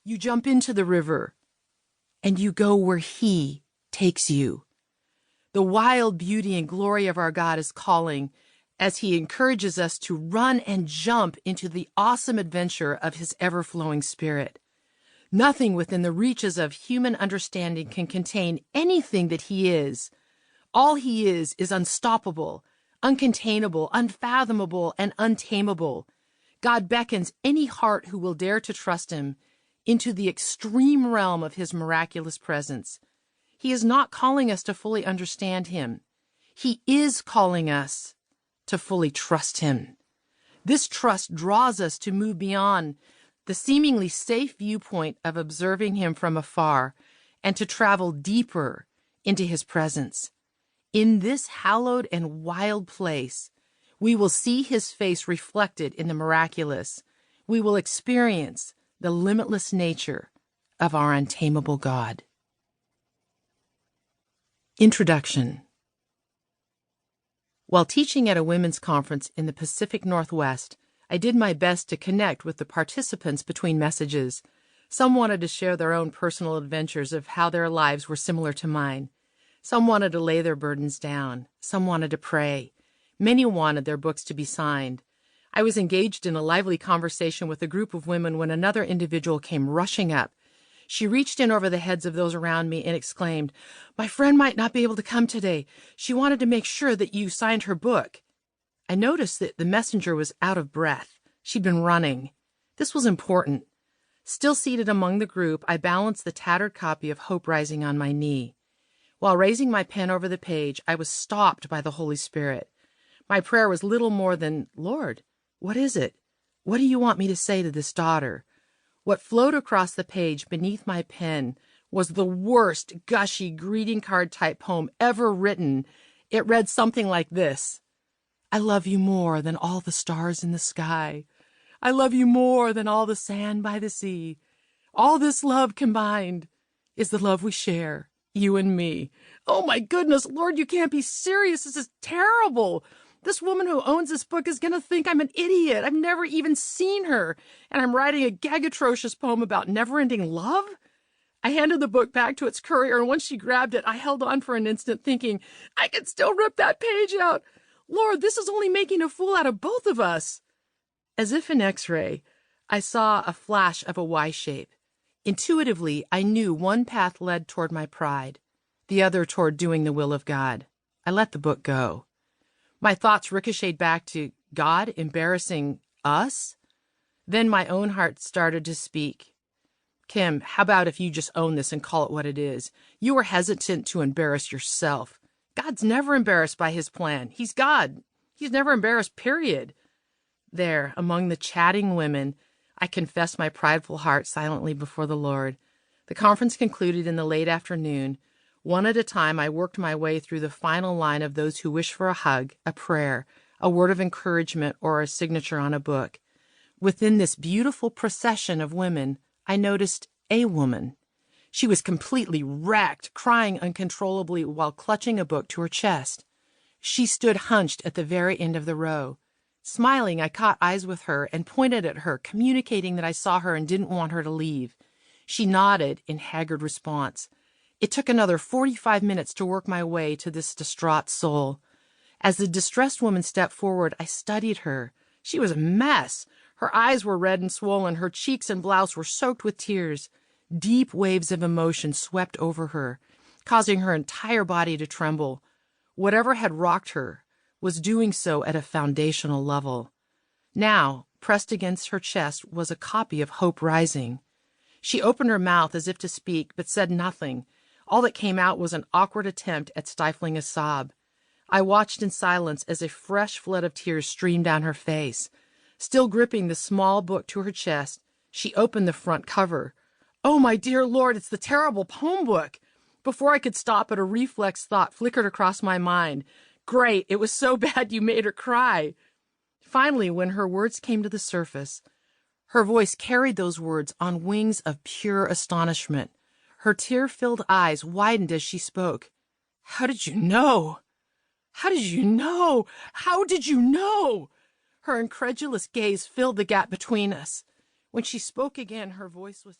You jump into the river, and you go where He takes you. The wild beauty and glory of our God is calling as He encourages us to run and jump into the awesome adventure of His ever-flowing Spirit. Nothing within the reaches of human understanding can contain anything that He is. All He is unstoppable, uncontainable, unfathomable, and untamable. God beckons any heart who will dare to trust Him into the extreme realm of His miraculous presence. He is not calling us to fully understand Him. He is calling us to fully trust Him. This trust draws us to move beyond the seemingly safe viewpoint of observing Him from afar and to travel deeper into His presence. In this hallowed and wild place, we will see His face reflected in the miraculous. We will experience the limitless nature of our untamable God. Introduction. While teaching at a women's conference in the Pacific Northwest, I did my best to connect with the participants between messages. Some wanted to share their own personal adventures of how their lives were similar to mine. Some wanted to lay their burdens down. Some wanted to pray. Many wanted their books to be signed. I was engaged in a lively conversation with a group of women when another individual came rushing up. She reached in over the heads of those around me and exclaimed, "My friend might not be able to come today. She wanted to make sure that you signed her book." I noticed that the messenger was out of breath. She'd been running. This was important. Still seated among the group, I balanced the tattered copy of Hope Rising on my knee. While raising my pen over the page, I was stopped by the Holy Spirit. My prayer was little more than, "Lord, what is it? What do you want me to say to this daughter?" What flowed across the page beneath my pen was the worst, gushy greeting card type poem ever written. It read something like this: "I love you more than all the stars in the sky. I love you more than all the sand by the sea. All this love combined is the love we share, you and me." Oh my goodness, Lord, you can't be serious. This is terrible. This woman who owns this book is going to think I'm an idiot. I've never even seen her, and I'm writing a gag-atrocious poem about never-ending love? I handed the book back to its courier, and once she grabbed it, I held on for an instant thinking, I could still rip that page out. Lord, this is only making a fool out of both of us. As if in X-ray, I saw a flash of a Y shape. Intuitively, I knew one path led toward my pride, the other toward doing the will of God. I let the book go. My thoughts ricocheted back to God embarrassing us. Then my own heart started to speak. "Kim, how about if you just own this and call it what it is? You were hesitant to embarrass yourself. God's never embarrassed by His plan. He's God. He's never embarrassed, period." There, among the chatting women, I confessed my prideful heart silently before the Lord. The conference concluded in the late afternoon. One at a time, I worked my way through the final line of those who wish for a hug, a prayer, a word of encouragement, or a signature on a book. Within this beautiful procession of women, I noticed a woman. She was completely wrecked, crying uncontrollably while clutching a book to her chest. She stood hunched at the very end of the row. Smiling, I caught eyes with her and pointed at her, communicating that I saw her and didn't want her to leave. She nodded in haggard response. It took another 45 minutes to work my way to this distraught soul. As the distressed woman stepped forward, I studied her. She was a mess. Her eyes were red and swollen. Her cheeks and blouse were soaked with tears. Deep waves of emotion swept over her, causing her entire body to tremble. Whatever had rocked her was doing so at a foundational level. Now, pressed against her chest was a copy of Hope Rising. She opened her mouth as if to speak, but said nothing. All that came out was an awkward attempt at stifling a sob. I watched in silence as a fresh flood of tears streamed down her face. Still gripping the small book to her chest, she opened the front cover. Oh, my dear Lord, it's the terrible poem book. Before I could stop it, a reflex thought flickered across my mind. Great, it was so bad you made her cry. Finally, when her words came to the surface, her voice carried those words on wings of pure astonishment. Her tear-filled eyes widened as she spoke. How did you know? How did you know? How did you know? Her incredulous gaze filled the gap between us. When she spoke again, her voice was